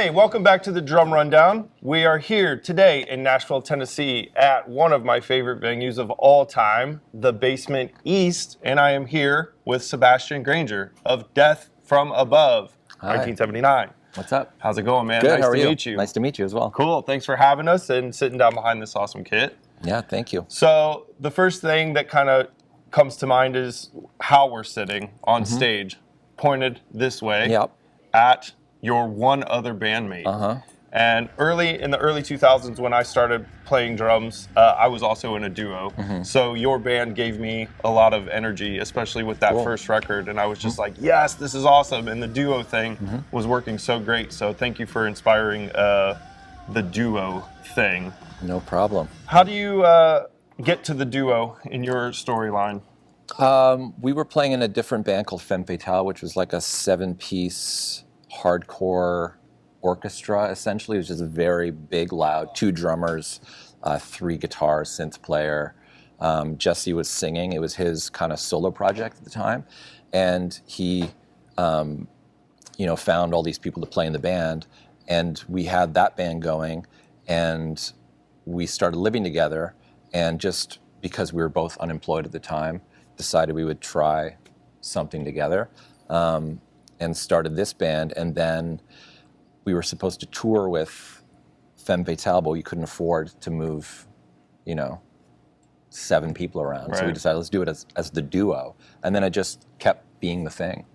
Hey, welcome back to the Drum Rundown. We are here today in Nashville, Tennessee at one of my favorite venues of all time, the Basement East, and I am here with Sebastien Grainger of Death from Above, Hi. 1979. What's up? How's it going, man? Good, Nice how are to you? meet you. Nice to meet you as well. Cool, thanks for having us and sitting down behind this awesome kit. Yeah, thank you. So the first thing that kind of comes to mind is how we're sitting on stage, pointed this way at your one other bandmate. And in the early 2000s when I started playing drums, I was also in a duo. So your band gave me a lot of energy, especially with that first record. And I was just like, yes, this is awesome. And the duo thing was working so great. So thank you for inspiring the duo thing. No problem. How do you get to the duo in your storyline? We were playing in a different band called Femme Fatale, which was like a 7-piece hardcore orchestra, essentially. It was just very big, loud, 2 drummers, 3 guitars, synth player. Jesse was singing. It was his kind of solo project at the time. And he, found all these people to play in the band. And we had that band going, and we started living together. And just because we were both unemployed at the time, decided we would try something together, and started this band. And then we were supposed to tour with Femme Fatale, but we couldn't afford to move, 7 people around. Right. So we decided, let's do it as the duo. And then it just kept being the thing.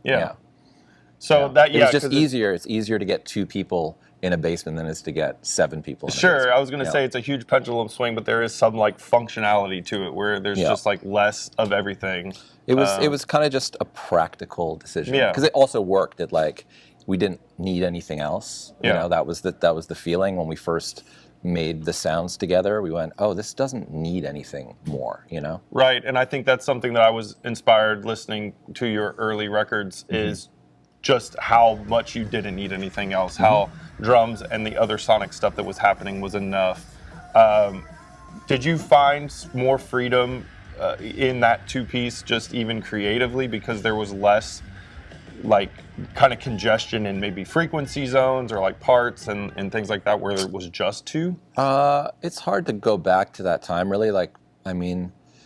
So it was just easier. It's easier to get 2 people in a basement than it is to get 7 people in a basement. I was going to say it's a huge pendulum swing, but there is some like functionality to it where there's just like less of everything. It was kind of just a practical decision because it also worked. That like we didn't need anything else. You know, that was the feeling when we first made the sounds together. We went, oh, this doesn't need anything more. Right, and I think that's something that I was inspired listening to your early records is just how much you didn't need anything else, how drums and the other sonic stuff that was happening was enough. Did you find more freedom in that 2-piece just even creatively because there was less like kind of congestion in maybe frequency zones or like parts and things like that where there was just 2? It's hard to go back to that time really.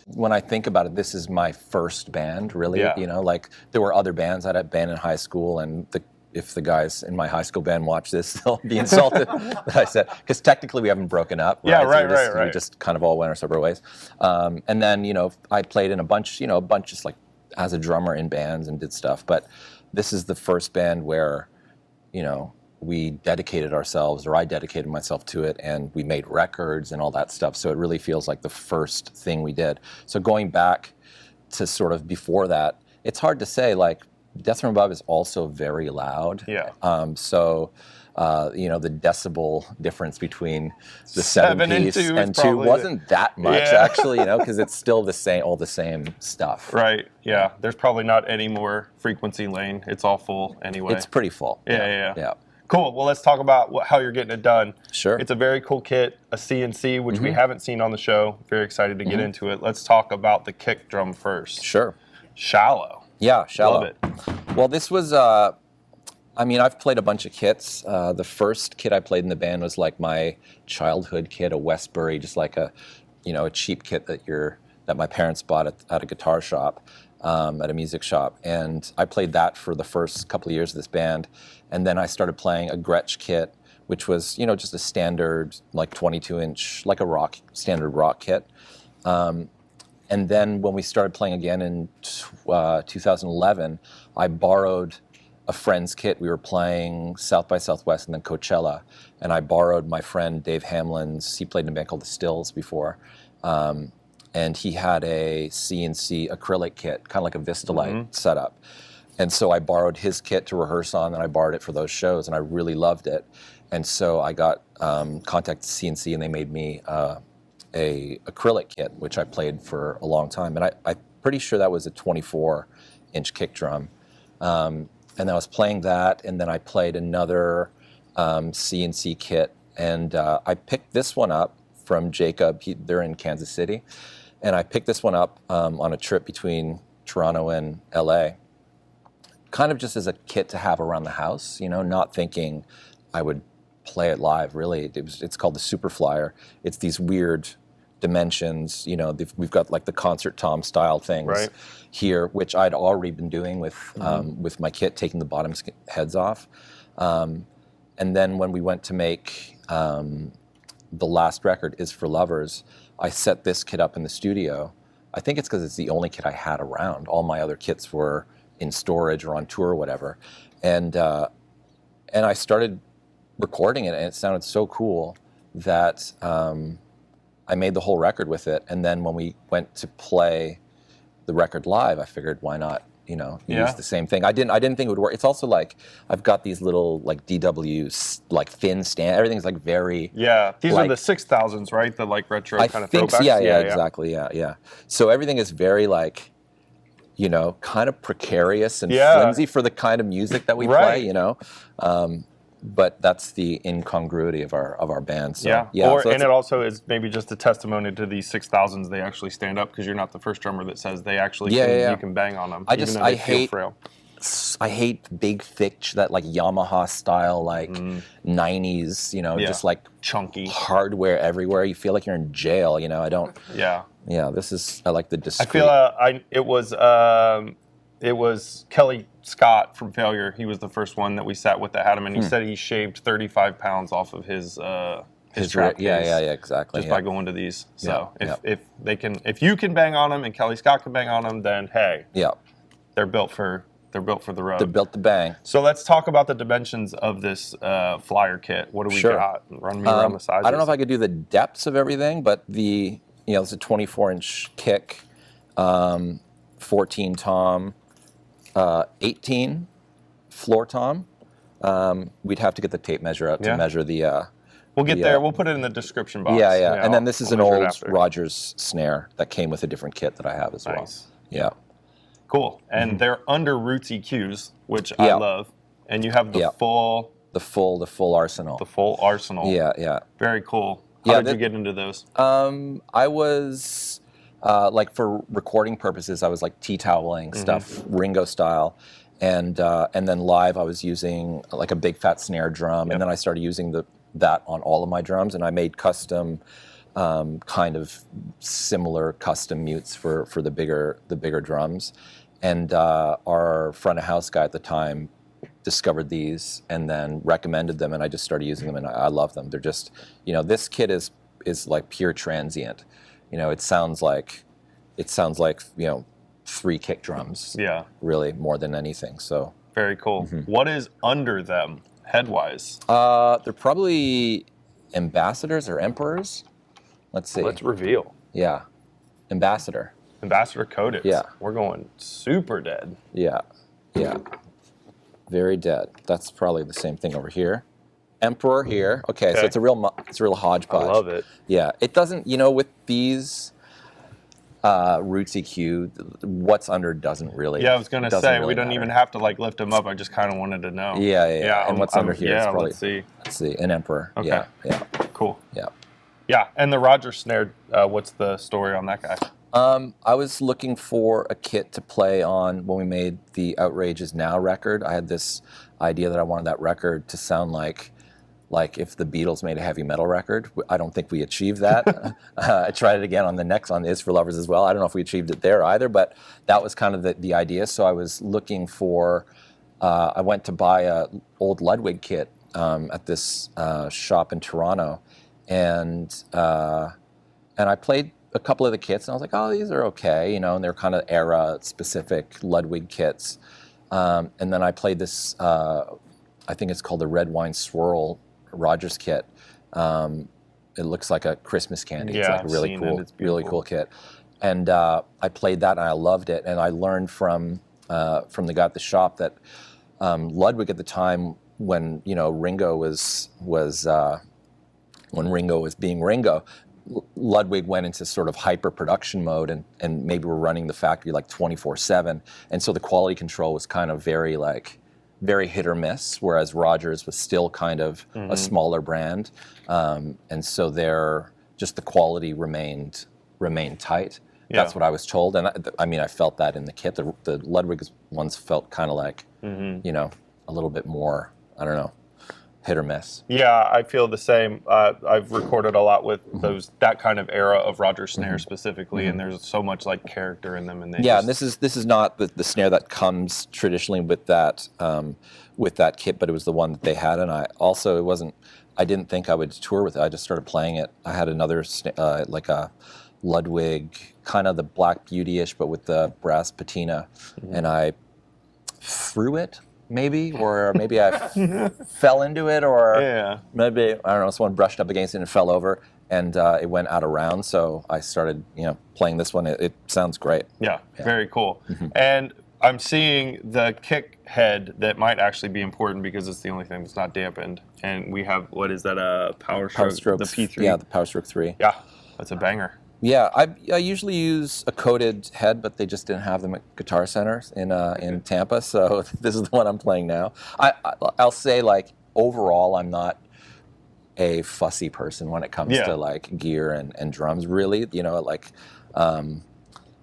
When I think about it, this is my first band, really. Like there were other bands. I had a band in high school, and if the guys in my high school band watch this, they'll be insulted that I said, because technically we haven't broken up. Right? We just kind of all went our separate ways. And then, I played in a bunch just like as a drummer in bands and did stuff. But this is the first band where, we dedicated ourselves, or I dedicated myself to it, and we made records and all that stuff. So it really feels like the first thing we did. So going back to sort of before that, it's hard to say, like, Death from Above is also very loud. Yeah. The decibel difference between the 7-piece and 2 wasn't that much, actually, because it's still all the same stuff. Right, yeah. There's probably not any more frequency lane. It's all full anyway. It's pretty full. Yeah. Cool. Well, let's talk about how you're getting it done. Sure. It's a very cool kit, a CNC, which we haven't seen on the show. Very excited to get into it. Let's talk about the kick drum first. Sure. Shallow. Yeah, Shallow. Love it. Well, this was, I've played a bunch of kits. The first kit I played in the band was like my childhood kit, a Westbury, just like a cheap kit that my parents bought at a guitar shop, at a music shop. And I played that for the first couple of years of this band. And then I started playing a Gretsch kit, which was, just a standard, like 22-inch, like a standard rock kit. And then when we started playing again in 2011, I borrowed a friend's kit. We were playing South by Southwest and then Coachella. And I borrowed my friend Dave Hamlin's, he played in a band called The Stills before. And he had a CNC acrylic kit, kind of like a Vistalite setup. And so I borrowed his kit to rehearse on, and I borrowed it for those shows, and I really loved it. And so I got contacted CNC, and they made me a acrylic kit, which I played for a long time. And I'm pretty sure that was a 24-inch kick drum. And I was playing that, and then I played another CNC kit. And I picked this one up from Jacob. They're in Kansas City. And I picked this one up on a trip between Toronto and LA. Kind of just as a kit to have around the house, not thinking I would play it live. Really, it's called the Super Flyer. It's these weird dimensions. You know, we've got like the concert tom style things here, which I'd already been doing with my kit, taking the bottom heads off. And then when we went to make the last record, Is for Lovers, I set this kit up in the studio. I think it's because it's the only kit I had around. All my other kits were in storage or on tour or whatever. And I started recording it, and it sounded so cool that I made the whole record with it. And then when we went to play the record live, I figured, why not, you know, use the same thing. I didn't think it would work. It's also like I've got these little like DW like thin stand. Everything's like very these are the 6000s, right? The like retro kind of throwbacks. So. Yeah, exactly. Yeah. So everything is very like, you know, kind of precarious and flimsy for the kind of music that we play. You know. But that's the incongruity of our band. So, and it also is maybe just a testimony to these 6000s. They actually stand up because you're not the first drummer that says they actually you can bang on them. I hate big thick that like Yamaha style like 90s. You know, just like chunky hardware everywhere. You feel like you're in jail. You know, I don't. Yeah. I like the discreet. I feel it was Kelly Scott from Failure. He was the first one that we sat with that had him, and he said he shaved 35 pounds off of his trap case. Exactly. Just by going to these. So if you can bang on them and Kelly Scott can bang on them, then hey, they're built for the road. They're built to bang. So let's talk about the dimensions of this flyer kit. What do we got? Run me around the sizes. I don't know if I could do the depths of everything, but it's a 24-inch kick, 14 tom. 18 floor tom. We'd have to get the tape measure out to measure the. We'll get there. We'll put it in the description box. And then this is an old Rogers snare that came with a different kit that I have as well. Yeah. Cool. And they're under Roots EQs, which I love. And you have the full arsenal. The full arsenal. Yeah. Very cool. How did you get into those? I was. Like for recording purposes, I was like tea toweling stuff, Ringo style, and then live I was using like a big fat snare drum, and then I started using that on all of my drums, and I made custom, kind of similar custom mutes for the bigger drums, and our front of house guy at the time discovered these and then recommended them, and I just started using them, and I love them. They're just, this kit is like pure transient. It sounds like 3 kick drums. Yeah. Really, more than anything. So very cool. What is under them, head-wise? They're probably ambassadors or emperors. Let's see. Let's reveal. Yeah. Ambassador coated. Yeah. We're going super dead. Yeah. Very dead. That's probably the same thing over here. Emperor here. Okay, so it's a real hodgepodge. I love it. Yeah, it doesn't. With these Roots EQ, what's under doesn't really. Yeah, I was gonna say we don't even have to like lift them up. I just kind of wanted to know. Yeah. And what's under here? Yeah, probably, let's see. An Emperor. Okay. Yeah. Cool. Yeah. Yeah, and the Rogers snare. What's the story on that guy? I was looking for a kit to play on when we made the Outrage Is Now record. I had this idea that I wanted that record to sound like if the Beatles made a heavy metal record. I don't think we achieved that. I tried it again on the next on Is for Lovers as well. I don't know if we achieved it there either, but that was kind of the idea. So I was looking for, I went to buy a old Ludwig kit at this shop in Toronto, and I played a couple of the kits, and I was like, oh, these are okay, and they're kind of era-specific Ludwig kits. And then I played this, I think it's called the Red Wine Swirl Rogers kit. It looks like a Christmas candy. It's like a really cool kit. And I played that and I loved it. And I learned from the guy at the shop that Ludwig at the time when Ringo was being Ringo, Ludwig went into sort of hyper production mode and maybe we're running the factory like 24/7. And so the quality control was kind of very hit or miss, whereas Rogers was still kind of a smaller brand, and so the quality remained tight. Yeah. That's what I was told, and I felt that in the kit. The Ludwig ones felt kind of like, a little bit more, I don't know, hit or miss. Yeah, I feel the same. I've recorded a lot with that kind of era of Roger snare specifically, and there's so much like character in them. And and this is not the snare that comes traditionally with that kit, but it was the one that they had, and I didn't think I would tour with it. I just started playing it. I had another like a Ludwig, kind of the Black Beauty-ish, but with the brass patina, and I threw it. Maybe I fell into it, or maybe, I don't know, someone brushed up against it and fell over, and it went out of round. So I started, playing this one. It sounds great. Yeah, very cool. And I'm seeing the kick head that might actually be important because it's the only thing that's not dampened. And we have, what is that, Power Stroke, the P3? Yeah, the Power Stroke 3. Yeah, that's a banger. Yeah, I usually use a coated head, but they just didn't have them at Guitar Center in Tampa, so this is the one I'm playing now. I'll say, like, overall, I'm not a fussy person when it comes to like gear and drums. Really,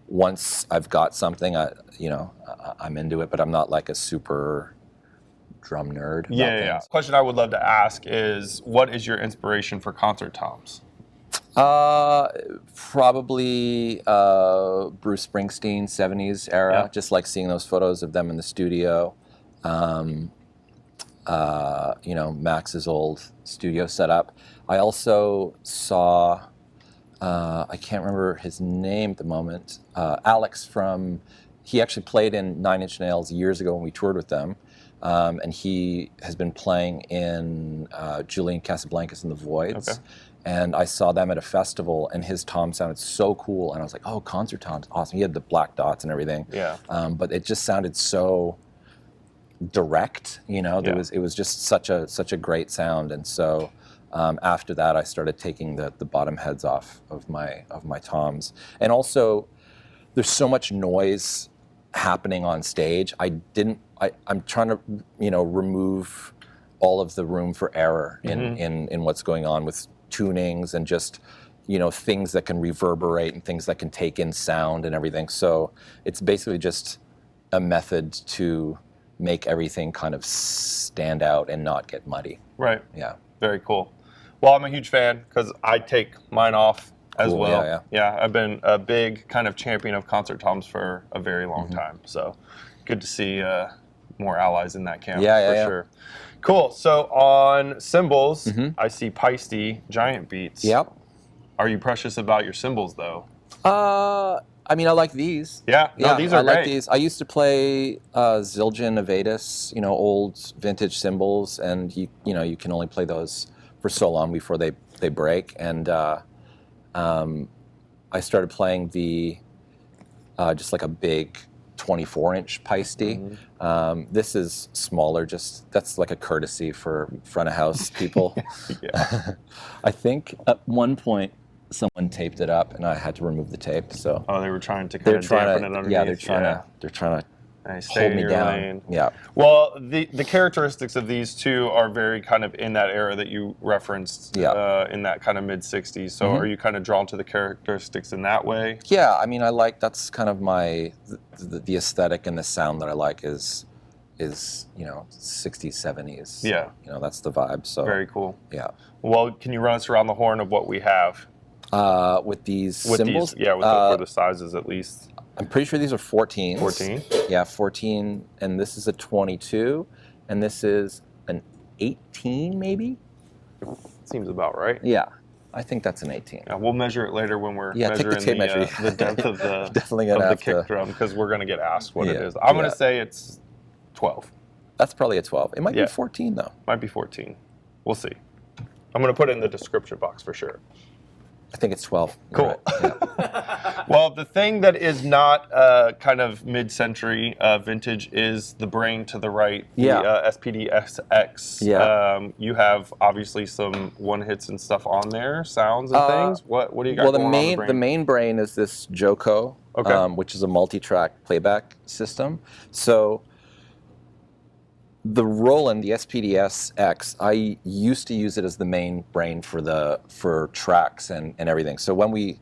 once I've got something, I'm into it, but I'm not like a super drum nerd. Yeah. Question I would love to ask is, what is your inspiration for concert toms? Probably Bruce Springsteen, 70s era. Just like seeing those photos of them in the studio. Max's old studio setup. I also saw, I can't remember his name at the moment, Alex he actually played in 9 Inch Nails years ago when we toured with them. And he has been playing in Julian Casablancas and the Voids. Okay. And I saw them at a festival, and his tom sounded so cool. And I was like, oh, concert tom's awesome. He had the black dots and everything. Yeah. But it just sounded so direct, It was just such a great sound. And so after that, I started taking the bottom heads off of my toms. And also, there's so much noise happening on stage. I'm trying to, remove all of the room for error in what's going on with tunings and just, things that can reverberate and things that can take in sound and everything. So it's basically just a method to make everything kind of stand out and not get muddy. Right. Yeah. Very cool. Well, I'm a huge fan because I take mine off as well. Yeah, I've been a big kind of champion of concert toms for a very long time. So good to see more allies in that camp for sure. Cool. So on cymbals, I see Paiste giant beats. Yep. Are you precious about your cymbals though? I mean, I like these. Yeah, these are great. I like these. I used to play Zildjian Avedis, old vintage cymbals, and you can only play those for so long before they break. And I started playing the just like a big 24-inch Paiste. This is smaller. That's like a courtesy for front of house people. I think at one point someone taped it up, and I had to remove the tape. So they were trying to kind of dampen it underneath. Yeah, they're trying to hold me down. Lane. Yeah. Well, the characteristics of these two are very kind of in that era that you referenced in that kind of mid-'60s. So are you kind of drawn to the characteristics in that way? Yeah, I mean, that's kind of the aesthetic and the sound that I like is 60s, 70s. Yeah. That's the vibe. So very cool. Yeah. Well, can you run us around the horn of what we have? With these cymbals? With the sizes at least. I'm pretty sure these are 14s. 14? Yeah, 14, and this is a 22, and this is an 18 maybe? Seems about right. Yeah, I think that's an 18. Yeah, we'll measure it later when we're measuring take the tape measure. The depth of the, Definitely gonna of the kick drum, because we're going to get asked what it is. I'm going to say it's 12. That's probably a 12. It might be 14 though. Might be 14. We'll see. I'm going to put it in the description box for sure. I think it's 12. Cool. Right. Yeah. Well, the thing that is not kind of mid-century vintage is the brain to the right, the SPD-SX. Yeah. You have obviously some one-hits and stuff on there, sounds and things. What do you got going on the main brain is this JoeCo, which is a multi-track playback system. So the Roland, the SPD-SX, I used to use it as the main brain for tracks and everything. So when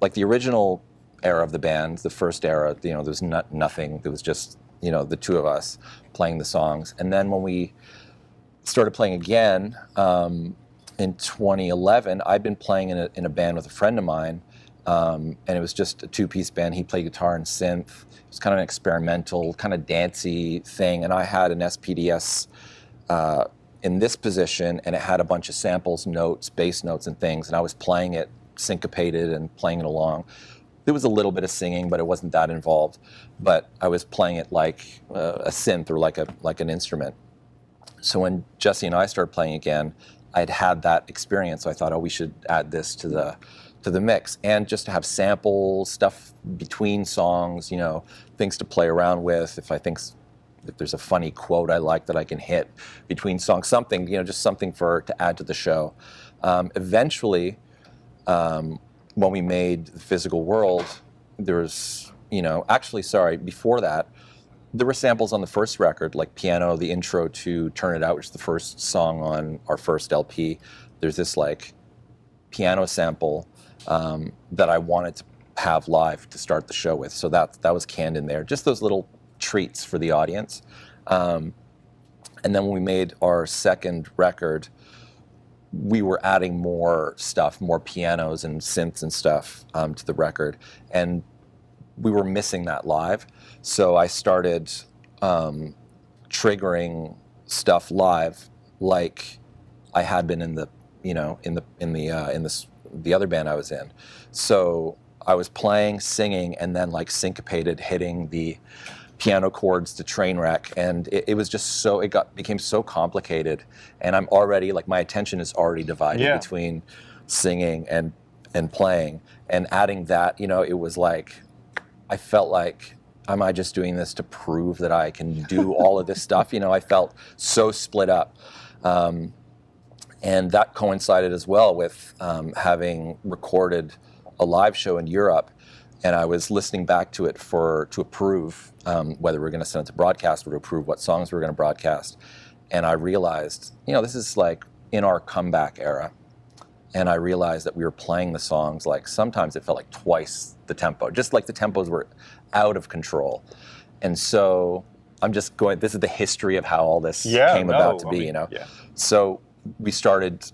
like the original era of the band, the first era, there was nothing. There was just, the two of us playing the songs. And then when we started playing again in 2011. I'd been playing in a band with a friend of mine, and it was just a two-piece band. He played guitar and synth. It was kind of an experimental, kind of dancey thing, and I had an SPDS in this position, and it had a bunch of samples, notes, bass notes, and things, and I was playing it syncopated and playing it along. There was a little bit of singing, but it wasn't that involved. But I was playing it like a synth or like an instrument. So when Jesse and I started playing again, I'd had that experience. So I thought, we should add this to the mix, and just to have samples, stuff between songs, things to play around with. If there's a funny quote I like that I can hit between songs, something, just something to add to the show. Eventually, when we made The Physical World, there was, before that, there were samples on the first record, like piano, the intro to Turn It Out, which is the first song on our first LP. There's this like piano sample that I wanted to have live to start the show with. So that was canned in there. Just those little treats for the audience. And then when we made our second record, we were adding more stuff, more pianos and synths and stuff to the record. And we were missing that live. So I started triggering stuff live like I had been in the other band I was in. So I was playing, singing, and then like syncopated, hitting the piano chords to Trainwreck, and it was just became so complicated, and I'm already my attention is already divided between singing and playing, and adding that, it was like I felt like, am I just doing this to prove that I can do all of this stuff? I felt so split up, and that coincided as well with having recorded a live show in Europe. And I was listening back to it to approve whether we were going to send it to broadcast or to approve what songs we were going to broadcast. And I realized, this is like in our comeback era. And I realized that we were playing the songs like sometimes it felt like twice the tempo, just like the tempos were out of control. And so I'm just going, this is the history of how all this came about to be, Yeah. So we started,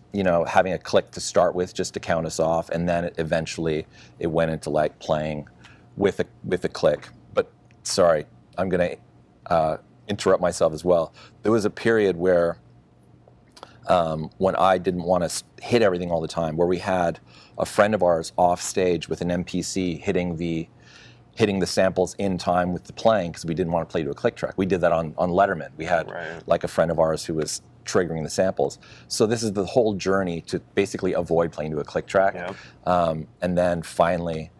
having a click to start with just to count us off, and then eventually it went into like playing with a click. But sorry, I'm going to interrupt myself as well. There was a period where when I didn't want to hit everything all the time, where we had a friend of ours off stage with an MPC hitting the samples in time with the playing, because we didn't want to play to a click track. We did that on Letterman. We had like a friend of ours who was triggering the samples. So this is the whole journey to basically avoid playing to a click track. Yeah. And then finally,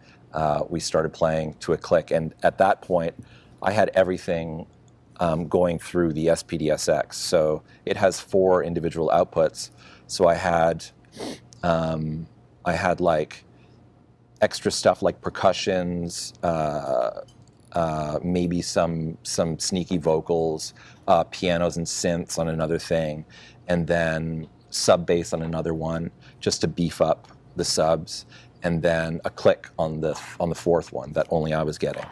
we started playing to a click. And at that point, I had everything going through the SPD-SX. So it has 4 individual outputs. So I had like extra stuff like percussions, maybe some sneaky vocals, pianos and synths on another thing, and then sub bass on another one, just to beef up the subs, and then a click on the 4th one that only I was getting.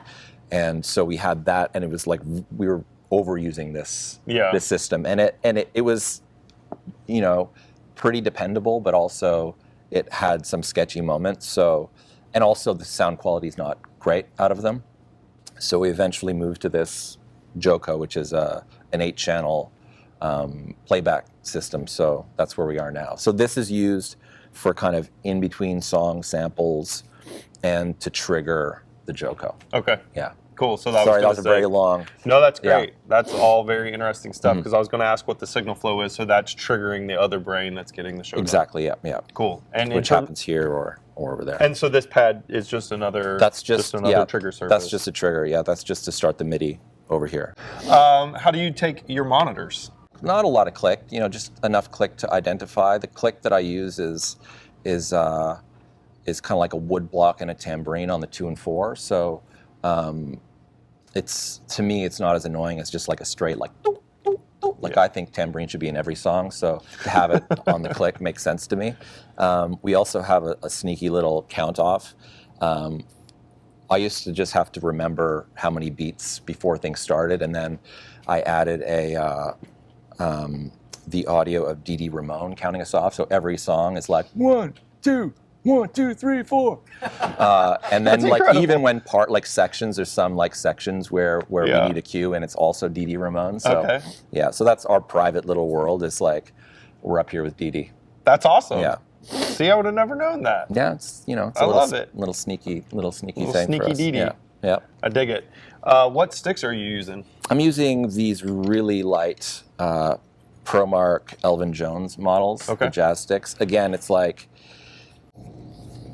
And so we had that, and it was like we were overusing this system, and it was, pretty dependable, but also it had some sketchy moments. So, and also the sound quality is not great out of them. So we eventually moved to this JoeCo, which is an 8-channel playback system. So that's where we are now. So this is used for kind of in-between song samples and to trigger the JoeCo. Okay. Yeah. Cool. So that was very long. No, that's great. Yeah. That's all very interesting stuff, because I was going to ask what the signal flow is. So that's triggering the other brain that's getting the show. Exactly. Yeah. Yeah. Cool. And which happens here or over there. And so this pad is just another. That's just another trigger surface. That's just a trigger. Yeah. That's just to start the MIDI over here. How do you take your monitors? Not a lot of click. Just enough click to identify. The click that I use is kind of like a wood block and a tambourine on the 2 and 4. So. To me, it's not as annoying as just like a straight like doo, doo, doo. I think tambourine should be in every song, so to have it on the click makes sense to me. We also have a sneaky little count off. I used to just have to remember how many beats before things started, and then I added a the audio of Dee Dee Ramone counting us off. So every song is like 1, 2, 1, 2, 3, 4. And then like incredible. even when sections, there's some like sections where we need a cue and it's also Dee Dee Ramone. So yeah, so that's our private little world. It's like we're up here with Dee Dee. That's awesome. Yeah. See, I would have never known that. Yeah, it's it's I love it. Little sneaky thing Sneaky for us. Dee Dee. Yeah. I dig it. What sticks are you using? I'm using these really light ProMark Elvin Jones models, the jazz sticks. Again, it's like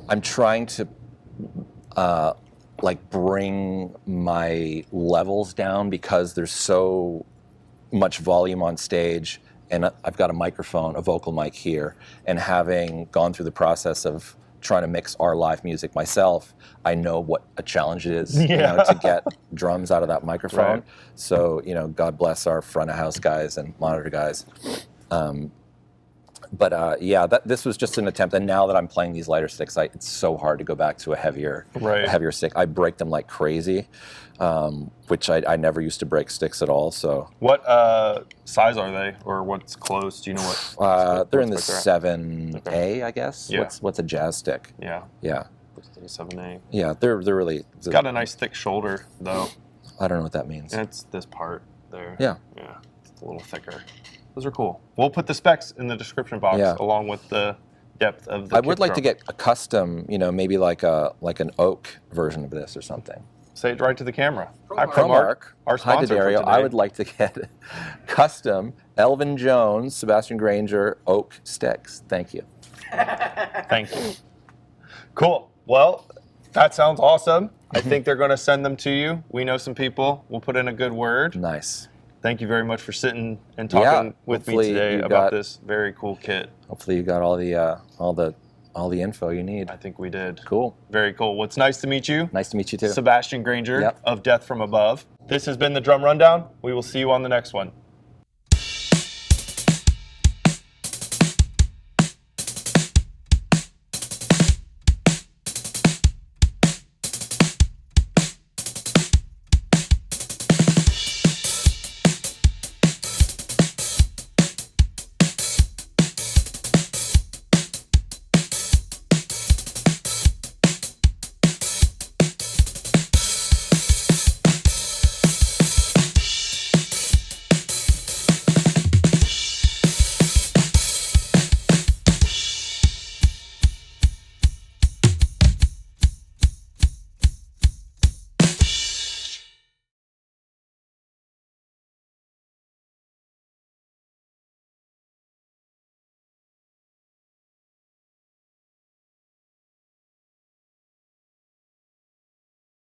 I'm trying to like bring my levels down because there's so much volume on stage, and I've got a microphone, a vocal mic here, and having gone through the process of trying to mix our live music myself, I know what a challenge it is to get drums out of that microphone. Right. So, God bless our front of house guys and monitor guys. This was just an attempt. And now that I'm playing these lighter sticks, it's so hard to go back to a heavier stick. I break them like crazy, which I never used to break sticks at all. So what size are they, or what's close? Do you know what? They're in the 7A, I guess. Yeah. What's a jazz stick? Yeah. Yeah. 7A. Yeah, they're really. It's got a nice thick shoulder, though. I don't know what that means. It's this part there. Yeah. Yeah. It's a little thicker. Those are cool. We'll put the specs in the description box along with the depth of the I would like to get a custom, maybe like an oak version of this or something. Say it right to the camera. Hi, ProMark. Our sponsor for today. I would like to get custom Elvin Jones, Sebastien Grainger oak sticks. Thank you. Thank you. Cool. Well, that sounds awesome. I think they're going to send them to you. We know some people. We'll put in a good word. Nice. Thank you very much for sitting and talking with me today about this very cool kit. Hopefully you got all the info you need. I think we did. Cool. Very cool. Well, it's nice to meet you. Nice to meet you too. Sebastien Grainger of Death from Above. This has been the Drum Rundown. We will see you on the next one.